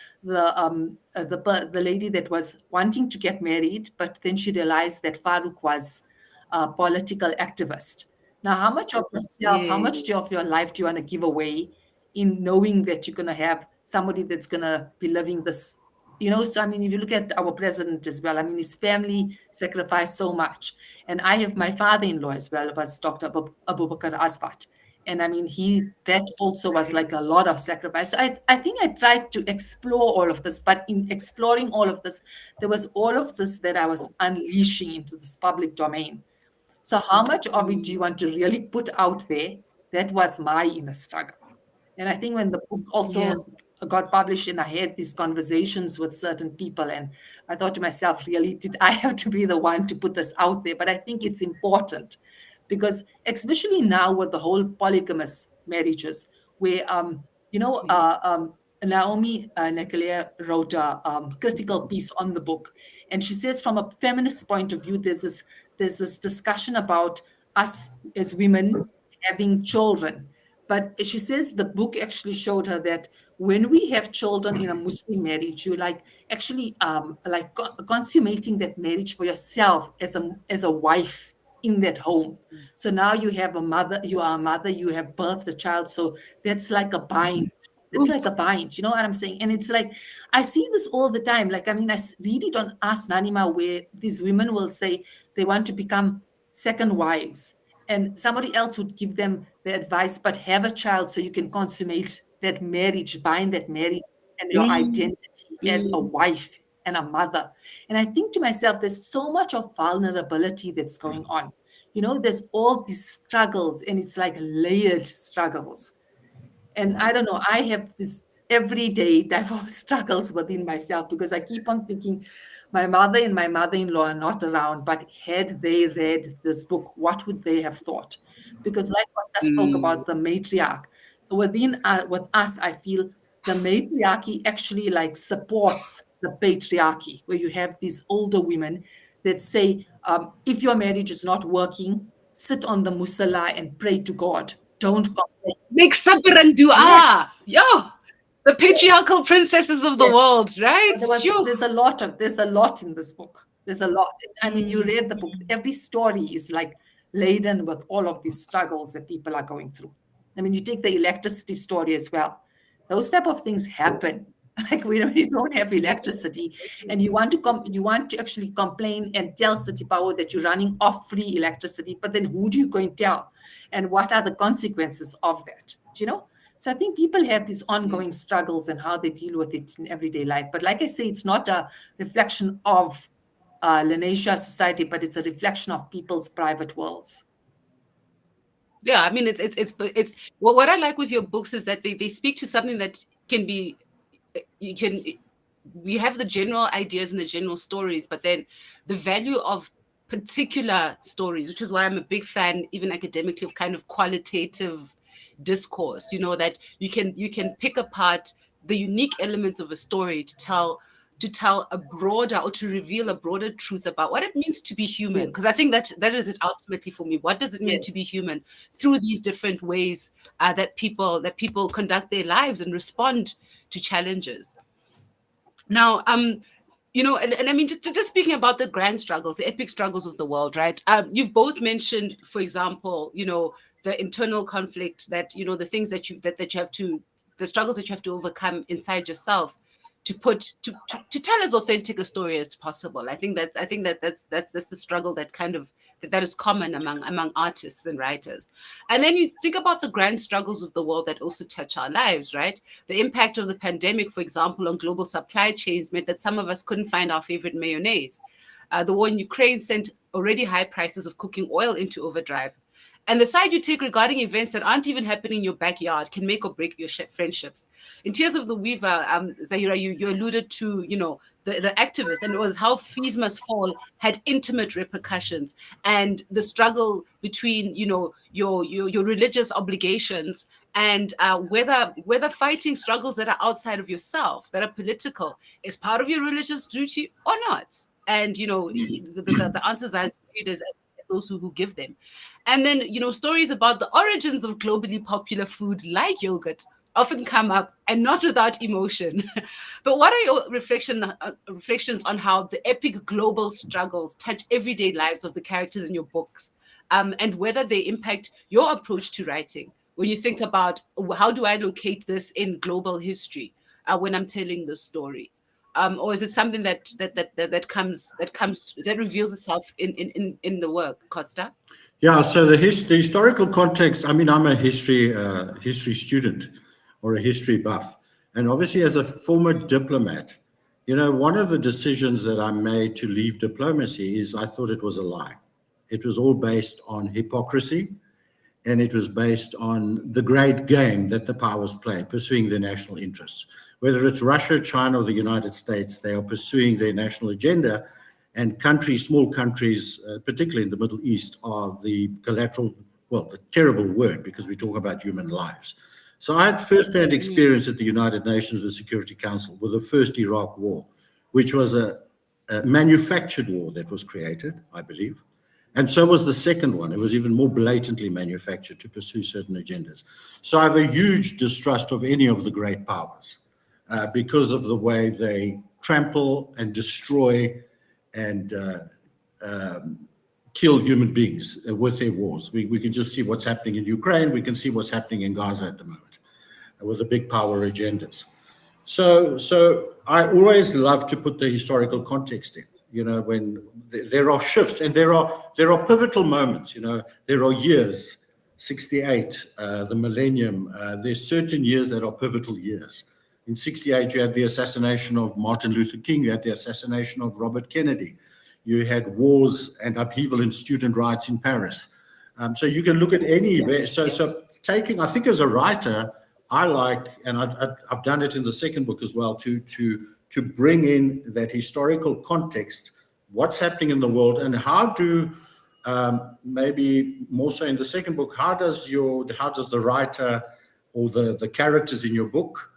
lady that was wanting to get married, but then she realized that Farouk was a political activist. Now, how much of yourself, how much of your life do you want to give away in knowing that you're going to have somebody that's going to be living this? So I mean, if you look at our president as well, I mean, his family sacrificed so much. And I have my father-in-law as well, was Dr. Abu Bakr Asvat. And I mean, that also was like a lot of sacrifice. I think I tried to explore all of this, but in exploring all of this, there was all of this that I was unleashing into this public domain. So how much of it do you want to really put out there? That was my inner struggle. And I think when the book
Yeah.
also got published and I had these conversations with certain people, and I thought to myself, really, did I have to be the one to put this out there? But I think it's important because, especially now with the whole polygamous marriages, where, Naomi Nicolea wrote a critical piece on the book. And she says, from a feminist point of view, there's this discussion about us as women having children. But she says the book actually showed her that when we have children in a Muslim marriage, you like actually like consummating that marriage for yourself as a wife in that home. So now you have a mother, you are a mother, you have birthed a child. So that's like a bind. It's
Oof.
like a bind, you know what I'm saying? And it's like, I see this all the time. Like, I mean, read it on Ask Nanima, where these women will say they want to become second wives. And somebody else would give them the advice, but have a child so you can consummate that marriage, bind that marriage and your
Mm,
identity as a
mm.
wife and a mother. And I think to myself, there's so much of vulnerability that's going on. You know, there's all these struggles, and it's like layered struggles. And I don't know, I have this everyday type of struggles within myself because I keep on thinking my mother and my mother-in-law are not around, but had they read this book, what would they have thought? Because like Costa spoke
Mm.
about the matriarch, within with us, I feel the matriarchy actually like supports the patriarchy, where you have these older women that say, if your marriage is not working, sit on the musalla and pray to God. Don't complain.
Make sabr and dua.
Yes,
Yeah. The patriarchal princesses of the
yes.
world, right?
So
Phew.
there's a lot in this book. There's a lot. I mean, you
Mm.
read the book. Every story is like laden with all of these struggles that people are going through. I mean, you take the electricity story as well. Those type of things happen. Like we don't have electricity, and you want to actually complain and tell City Power that you're running off free electricity, but then who do you go and tell, and what are the consequences of that? Do you know? So I think people have these
Yeah.
ongoing struggles and how they deal with it in everyday life. But like I say, it's not a reflection of Lanesia society, but it's a reflection of people's private worlds.
Yeah, I mean, it's what I like with your books is that they speak to something that can be you can we have the general ideas and the general stories, but then the value of particular stories, which is why I'm a big fan, even academically, of kind of qualitative discourse. You know that you can pick apart the unique elements of a story to tell a broader or to reveal a broader truth about what it means to be human, because
Yes,
I think that is it ultimately for me. What does it mean to be
yes,
human through these different ways that people conduct their lives and respond to challenges. Now, and I mean, just speaking about the grand struggles, the epic struggles of the world, right? You've both mentioned, for example, the internal conflict, that the things that you have to, the struggles that you have to overcome inside yourself to put to tell as authentic a story as possible. I think that's the struggle that kind of that is common among artists and writers. And then you think about the grand struggles of the world that also touch our lives, right? The impact of the pandemic, for example, on global supply chains meant that some of us couldn't find our favorite mayonnaise. The war in Ukraine sent already high prices of cooking oil into overdrive. And the side you take regarding events that aren't even happening in your backyard can make or break your friendships. In Tears of the Weaver, Zaheera, you alluded to, the activist, and it was how fees must fall had intimate repercussions, and the struggle between, your religious obligations and whether fighting struggles that are outside of yourself, that are political, is part of your religious duty or not. And the answers are as varied as those who give them. And then, stories about the origins of globally popular food like yogurt often come up, and not without emotion. But what are your reflections on how the epic global struggles touch everyday lives of the characters in your books, and whether they impact your approach to writing? When you think about, how do I locate this in global history when I'm telling the story? Or is it something that comes that reveals itself in the work, Costa?
Yeah, so the historical context. I mean, I'm a history student or a history buff, and obviously, as a former diplomat, one of the decisions that I made to leave diplomacy is I thought it was a lie. It was all based on hypocrisy, and it was based on the great game that the powers play, pursuing their national interests. Whether it's Russia, China, or the United States, they are pursuing their national agenda, and countries, small countries, particularly in the Middle East, are the collateral, well, the terrible word because we talk about human lives. So I had first-hand experience at the United Nations, the Security Council, with the first Iraq War, which was a manufactured war that was created, I believe. And so was the second one. It was even more blatantly manufactured to pursue certain agendas. So I have a huge distrust of any of the great powers because of the way they trample and destroy and kill human beings with their wars. We can just see what's happening in Ukraine. We can see what's happening in Gaza at the moment with the big power agendas. So I always love to put the historical context in. When there are shifts and there are pivotal moments. There are years, 68, the millennium. There's certain years that are pivotal years. In 68, you had the assassination of Martin Luther King. You had the assassination of Robert Kennedy. You had wars and upheaval in student rights in Paris. So you can look at any. So taking, I think, as a writer, I like, and I've done it in the second book as well, to bring in that historical context, what's happening in the world, and how do maybe more so in the second book, how does the writer or the characters in your book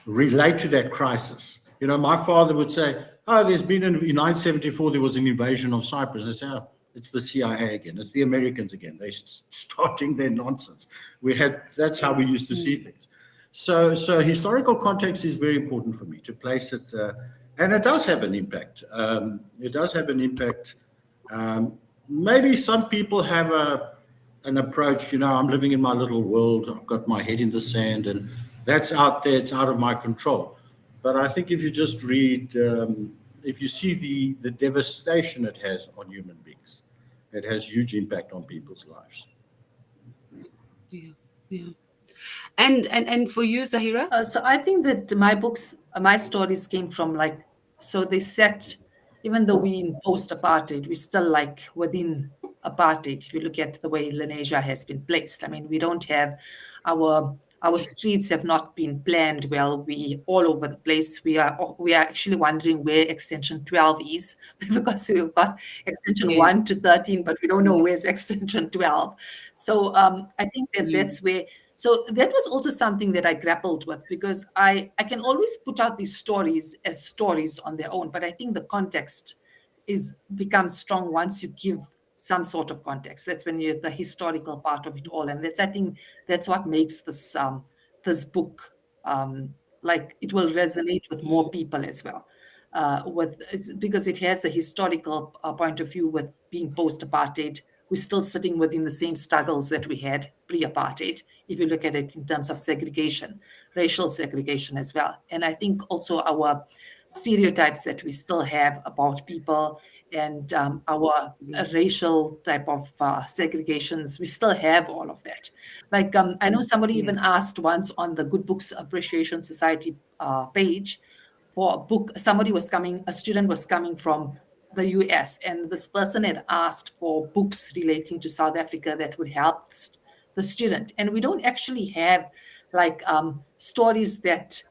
relate to that crisis? My father would say, "Oh, there's been in 1974 there was an invasion of Cyprus." I say, "Oh, it's the CIA again. It's the Americans again. They're starting their nonsense." That's how we used to see things. So historical context is very important for me to place it, and it does have an impact. It does have an impact. Maybe some people have an approach. I'm living in my little world. I've got my head in the sand, and that's out there. It's out of my control. But I think if you just read, if you see the devastation it has on human beings, it has huge impact on people's lives.
Yeah, yeah. And for you, Zaheera?
So I think that my stories came from so they set, even though we in post-apartheid, we still within apartheid. If you look at the way Lenasia has been placed, I mean, we don't have our streets have not been planned well. We all over the place. We are actually wondering where extension 12 is because we've got extension
Yes.
1 to 13, but we don't know where's extension 12. So I think that that's where. So that was also something that I grappled with because I can always put out these stories as stories on their own, but I think the context becomes strong once you give some sort of context. That's when you're the historical part of it all, and I think that's what makes this book it will resonate with more people as well. Because it has a historical point of view with being post-apartheid. We're still sitting within the same struggles that we had pre-apartheid, if you look at it in terms of segregation, racial segregation as well. And I think also our stereotypes that we still have about people and our racial type of segregations, we still have all of that. I know somebody even asked once on the Good Books Appreciation Society page for a book. A student was coming from the US, and this person had asked for books relating to South Africa that would help the student. And we don't actually have stories that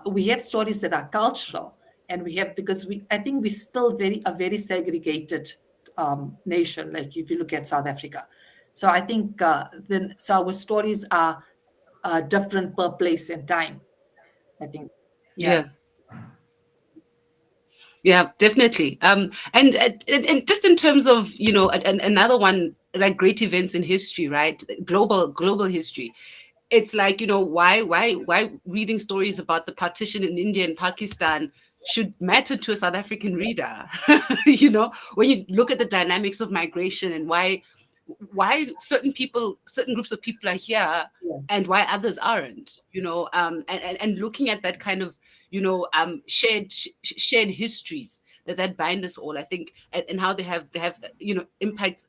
we have stories that are cultural, and we have because I think we still a very segregated nation. Like if you look at South Africa, so I think so our stories are different per place and time. I think, yeah.
Yeah. Yeah, definitely. And just in terms of another one, like great events in history, right? Global history. It's like, why reading stories about the partition in India and Pakistan should matter to a South African reader. When you look at the dynamics of migration and why certain groups of people are here
Yeah.
and why others aren't, and looking at that kind of shared histories that bind us all, I think, and how they have impacts,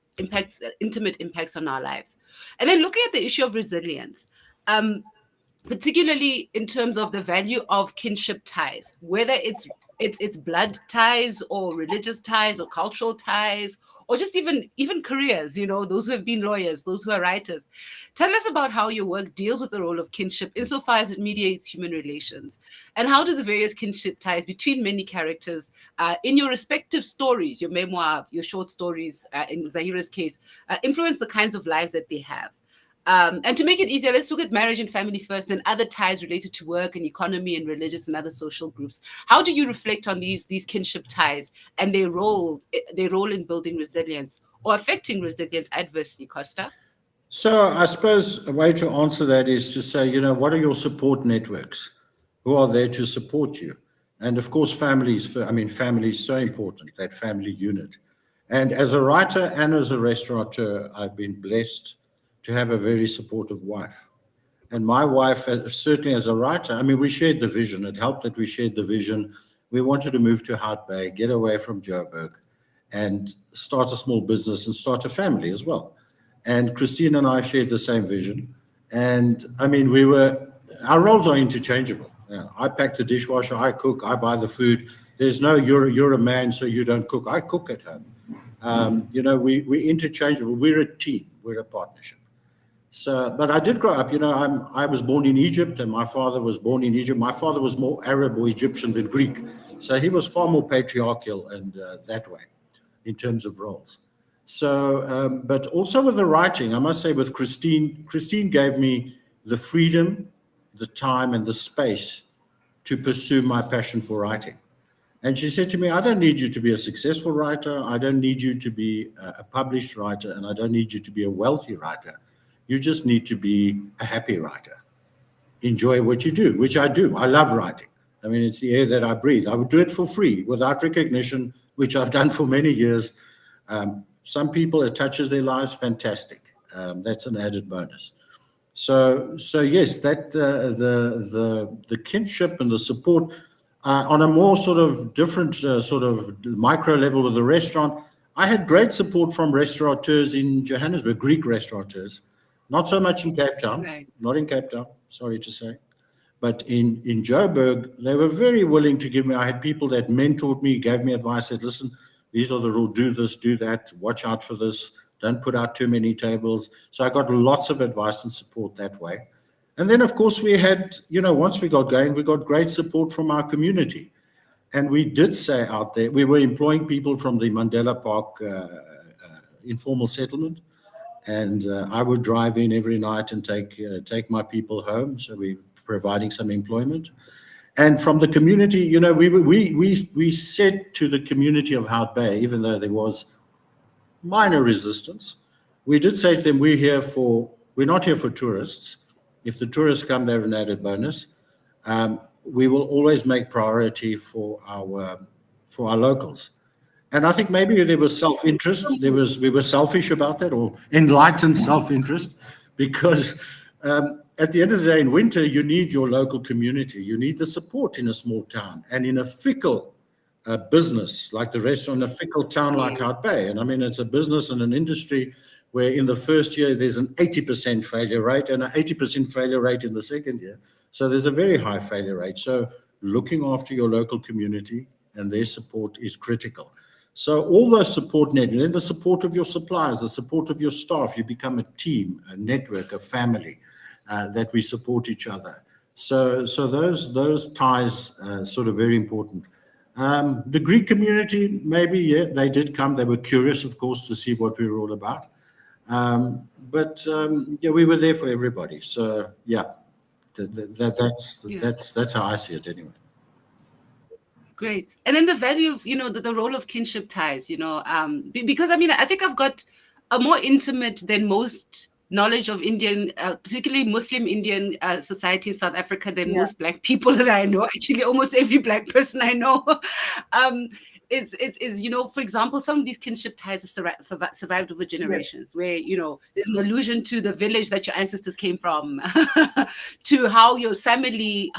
intimate impacts on our lives. And then looking at the issue of resilience, particularly in terms of the value of kinship ties, whether it's blood ties or religious ties or cultural ties, or just even careers, those who have been lawyers, those who are writers. Tell us about how your work deals with the role of kinship insofar as it mediates human relations, and how do the various kinship ties between many characters in your respective stories, your memoir, your short stories, in Zaheera's case, influence the kinds of lives that they have. And to make it easier, let's look at marriage and family first, and other ties related to work and economy and religious and other social groups. How do you reflect on these kinship ties and their role in building resilience or affecting resilience adversely, Costa?
So I suppose a way to answer that is to say, what are your support networks? Who are there to support you? And of course, families. I mean, family is so important, that family unit. And as a writer and as a restaurateur, I've been blessed to have a very supportive wife. And my wife, certainly as a writer, I mean, we shared the vision. It helped that we shared the vision. We wanted to move to Hout Bay, get away from Joburg, and start a small business and start a family as well. And Christine and I shared the same vision. And I mean, our roles are interchangeable. I pack the dishwasher, I cook, I buy the food. There's no, you're a man, so you don't cook. I cook at home. We're interchangeable. We're a team. We're a partnership. So, but I did grow up, I was born in Egypt and my father was born in Egypt. My father was more Arab or Egyptian than Greek. So he was far more patriarchal and that way in terms of roles. So, but also with the writing, I must say with Christine gave me the freedom, the time and the space to pursue my passion for writing. And she said to me, I don't need you to be a successful writer. I don't need you to be a published writer. And I don't need you to be a wealthy writer. You just need to be a happy writer. Enjoy what you do, which I do. I love writing. I mean, it's the air that I breathe. I would do it for free without recognition, which I've done for many years. Some people, it touches their lives, fantastic. That's an added bonus. So yes, that the kinship and the support on a more sort of different sort of micro level with the restaurant. I had great support from restaurateurs in Johannesburg, Greek restaurateurs. Not so much in Cape Town,
Right.
Not in Cape Town, sorry to say. But in Joburg, they were very willing to give me, I had people that mentored me, gave me advice, said, listen, these are the rules, do this, do that, watch out for this, don't put out too many tables. So I got lots of advice and support that way. And then, of course, we had, once we got going, we got great support from our community. And we did say out there, we were employing people from the Mandela Park informal settlement. And I would drive in every night and take my people home. So we're providing some employment. And from the community, we said to the community of Hout Bay, even though there was minor resistance, we did say to them, we're not here for tourists. If the tourists come, they're an added bonus. We will always make priority for our locals. And I think maybe there was self-interest. We were selfish about that, or enlightened self-interest, because at the end of the day, in winter, you need your local community. You need the support in a small town and in a fickle business like the restaurant, a fickle town like Hout Bay. And I mean, it's a business and an industry where in the first year, there's an 80% failure rate and an 80% failure rate in the second year. So there's a very high failure rate. So looking after your local community and their support is critical. So all those support networks, then the support of your suppliers, the support of your staff, you become a team, a network, a family that we support each other. So those ties sort of very important. The Greek community, maybe, yeah, they did come. They were curious, of course, to see what we were all about. But we were there for everybody. So yeah, that's how I see it anyway.
Great. And then the value of, the role of kinship ties, because I mean, I think I've got a more intimate than most knowledge of Indian, particularly Muslim Indian society in South Africa than most Black people that I know. Actually, almost every Black person I know. Is for example, some of these kinship ties have survived over generations, where there's an allusion to the village that your ancestors came from, to how your family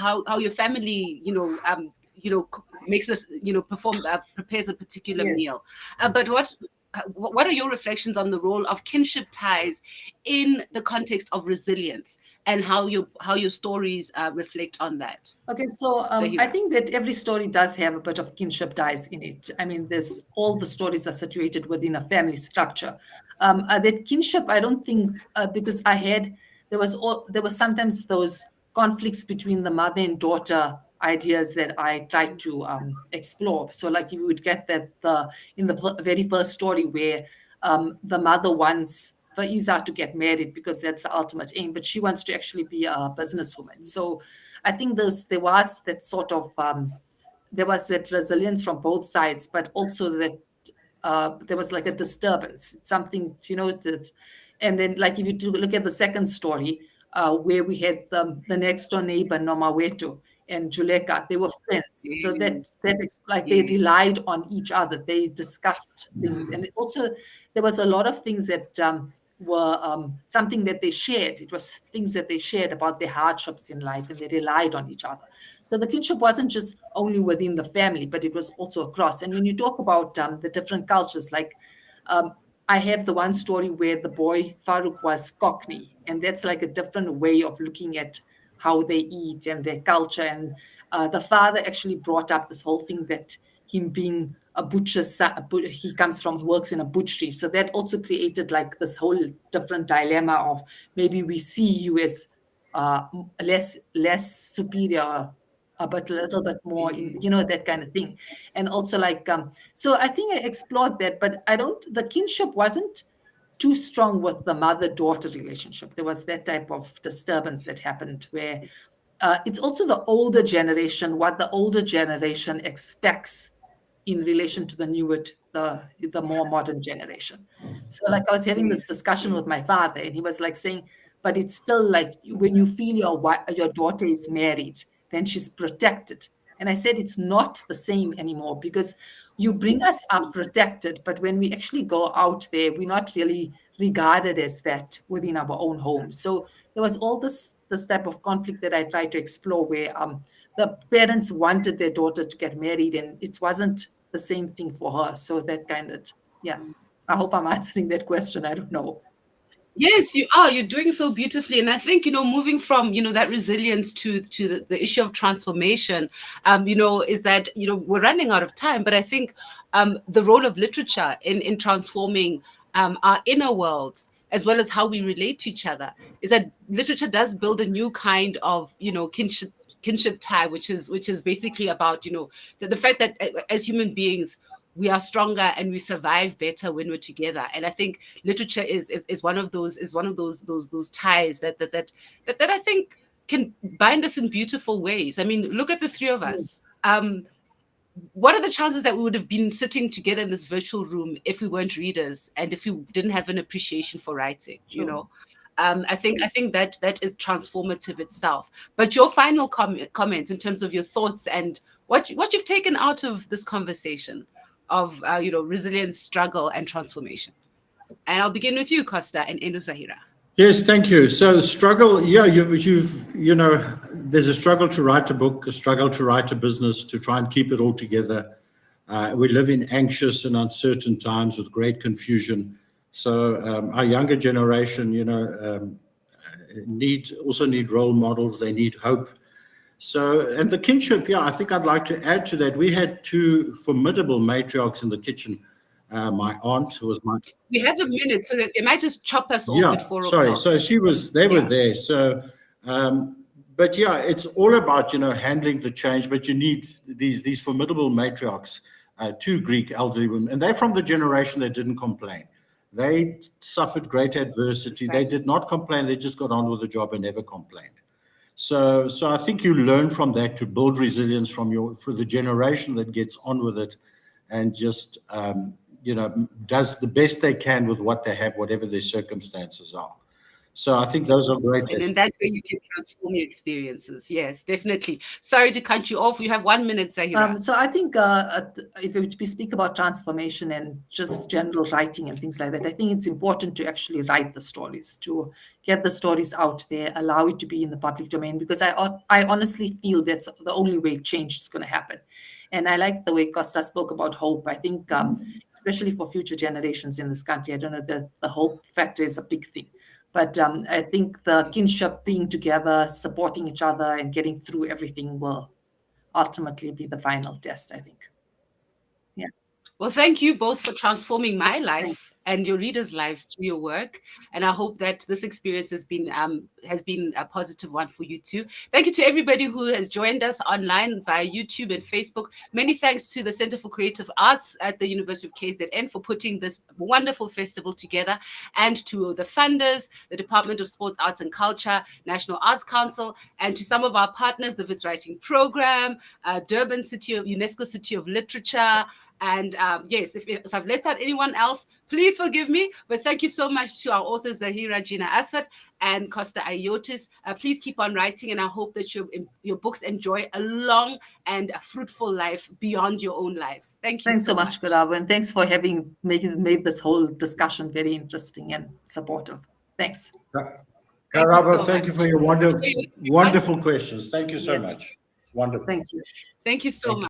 makes us, perform, prepares a particular
Yes.
meal. But what are your reflections on the role of kinship ties in the context of resilience, and how your stories reflect on that?
Okay, so I
Zaheera.
think that every story does have a bit of kinship ties in it. I mean, there's all the stories are situated within a family structure. That kinship, I don't think, because there was sometimes those conflicts between the mother and daughter ideas that I tried to explore. So, like you would get that in the very first story where the mother wants for Isa to get married because that's the ultimate aim, but she wants to actually be a businesswoman. So I think there was that sort of there was that resilience from both sides, but also that there was like a disturbance, something, that, and then like if you look at the second story, where we had the next door neighbor Nomaweto and Juleka, they were friends, so
Mm,
like they
mm,
relied on each other, they discussed things, and also there was a lot of things that were something that they shared. It was things that they shared about their hardships in life, and they relied on each other. So the kinship wasn't just only within the family, but it was also across. And when you talk about the different cultures, like um, I have the one story where the boy Farouk was Cockney, and that's like a different way of looking at how they eat and their culture. And the father actually brought up this whole thing that him being a butcher's son, he works in a butchery. So that also created like this whole different dilemma of maybe we see you as less superior, but a little bit more in,
mm.
that kind of thing. And also like so I think I explored that, but I don't the kinship wasn't too strong with the mother-daughter relationship. There was that type of disturbance that happened where it's also the older generation, what the older generation expects in relation to the more modern generation. So like I was having
Mm,
this discussion
mm.
with my father, and he was like saying, but it's still like when you feel your daughter is married, then she's protected. And I said it's not the same anymore, because you bring us up protected, but when we actually go out there, we're not really regarded as that within our own homes. So there was all this type of conflict that I tried to explore, where the parents wanted their daughter to get married, and it wasn't the same thing for her. So that kind of, yeah. I hope I'm answering that question. I don't know.
Yes, you are. You're doing so beautifully, and I think, moving from, that resilience to the issue of transformation, is that, we're running out of time. But I think the role of literature in transforming our inner worlds, as well as how we relate to each other, is that literature does build a new kind of, kinship tie, which is basically about, the fact that as human beings we are stronger and we survive better when we're together. And I think literature is one of those ties that I think can bind us in beautiful ways. I mean, look at the three of us. What are the chances that we would have been sitting together in this virtual room if we weren't readers and if we didn't have an appreciation for writing?
Sure.
I think that is transformative itself. But your final comments in terms of your thoughts and what you've taken out of this conversation of resilience, struggle, and transformation. And I'll begin with you, Costa, and end with Zaheera.
Yes, thank you. So struggle, yeah, there's a struggle to write a book, a struggle to write a business, to try and keep it all together. We live in anxious and uncertain times with great confusion. So our younger generation, need role models. They need hope. So, and the kinship, yeah, I think I'd like to add to that. We had two formidable matriarchs in the kitchen. My aunt, who was my
We have a minute, so that they might just chop us off at
yeah,
four
sorry.
o'clock.
So they were
Yeah.
there. So, but yeah, it's all about, handling the change, but you need these formidable matriarchs, two Greek elderly women, and they're from the generation that didn't complain. They suffered great adversity. They
Exactly.
did not complain. They just got on with the job and never complained. So I think you learn from that to build resilience for the generation that gets on with it, and just does the best they can with what they have, whatever their circumstances are. So I think those are great
And in
lessons.
that way, you can transform your experiences. Yes, definitely. Sorry to cut you off. You have 1 minute, Zaheera.
So I think if we speak about transformation and just general writing and things like that, I think it's important to actually write the stories, to get the stories out there, allow it to be in the public domain, because I honestly feel that's the only way change is going to happen. And I like the way Costa spoke about hope. I think, especially for future generations in this country, I don't know, the hope factor is a big thing. But I think the kinship, being together, supporting each other, and getting through everything will ultimately be the final test, I think. Yeah.
Well, thank you both for transforming my life
Thanks.
and your readers' lives through your work. And I hope that this experience has been a positive one for you too. Thank you to everybody who has joined us online via YouTube and Facebook. Many thanks to the Center for Creative Arts at the University of KZN for putting this wonderful festival together, and to the funders, the Department of Sports, Arts and Culture, National Arts Council, and to some of our partners, the Wits Writing Program, Durban City of UNESCO City of Literature. And yes, if I've left out anyone else, please forgive me. But thank you so much to our authors, Zaheera Jina Asvat and Costas Ayiotis. Please keep on writing, and I hope that your books enjoy a long and a fruitful life beyond your own lives. Thank you.
Thanks so much, Karabo, and thanks for having made this whole discussion very interesting and supportive. Thanks.
Karabo, thank you for your wonderful questions. Thank you so
Yes.
much. Wonderful.
Thank you.
Thank you so much.